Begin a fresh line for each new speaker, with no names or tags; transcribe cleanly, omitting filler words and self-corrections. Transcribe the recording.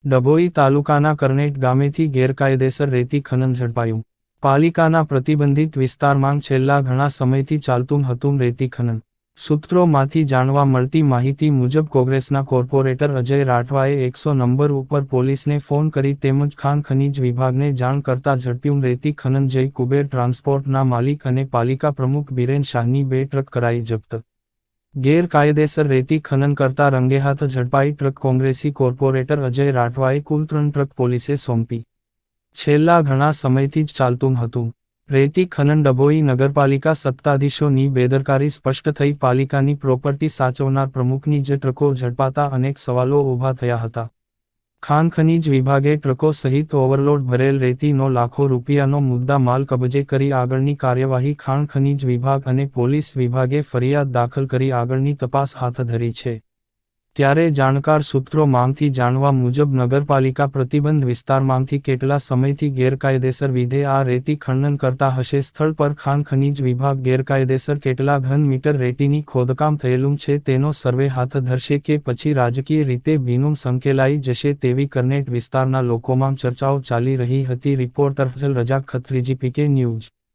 ડભોઈ તાલુકાના કરનેટ ગામેથી ગેરકાયદેસર રેતી ખનન ઝડપાયું. પાલિકાના પ્રતિબંધિત વિસ્તારમાં છેલ્લા ઘણા સમયથી ચાલતું હતું રેતી ખનન. સૂત્રોમાંથી જાણવા મળતી માહિતી મુજબ કોંગ્રેસના કોર્પોરેટર અજય રાઠવાએ 100 નંબર ઉપર પોલીસને ફોન કરી તેમજ ખાણ ખનીજ વિભાગને જાણ કરતા ઝડપ્યું રેતી ખનન. જય કુબેર ટ્રાન્સપોર્ટના માલિક અને પાલિકા પ્રમુખ બિરેન શાહની 2 ટ્રક કરાઈ જપ્ત. ગેરકાયદેસર રેતી ખનન કરતા રંગેહાથ ઝડપાઈ ટ્રક. કોંગ્રેસી કોર્પોરેટર અજય રાઠવાએ કુલ 3 ટ્રક પોલીસે સોંપી. છેલ્લા ઘણા સમયથી જ ચાલતું હતું રેતી ખનન. ડભોઈ નગરપાલિકા સત્તાધીશોની બેદરકારી સ્પષ્ટ થઈ. પાલિકાની પ્રોપર્ટી સાચવનાર પ્રમુખની જ ટ્રકો ઝડપાતા અનેક સવાલો ઊભા થયા હતા. ખાણ ખનીજ વિભાગે ટ્રકો સહિત ઓવરલોડ ભરેલ રેતીનો લાખો રૂપિયાનો મુદ્દા માલ કબજે કરી આગળની કાર્યવાહી. ખાણ ખનીજ વિભાગ અને પોલીસ વિભાગે ફરિયાદ દાખલ કરી આગળની તપાસ હાથ ધરી છે. ત્યારે જાણકાર સૂત્રો માંથી જાણવા મુજબ નગરપાલિકા પ્રતિબંધ વિસ્તારમાંથી કેટલા સમયથી ગેરકાયદેસર વિધે આ રેતી ખનન કરતા હશે. સ્થળ પર ખાણ ખનીજ વિભાગ ગેરકાયદેસર કેટલા ઘન મીટર રેતીની ખોદકામ થયેલું છે તેનો સર્વે હાથ ધરશે કે પછી રાજકીય રીતે ભીનું સંકેલાઈ જશે તેવી કરનેટ વિસ્તારના લોકોમાં ચર્ચાઓ ચાલી રહી હતી. રિપોર્ટર ફઝલ રજા ખત્રીજી, PK ન્યૂઝ.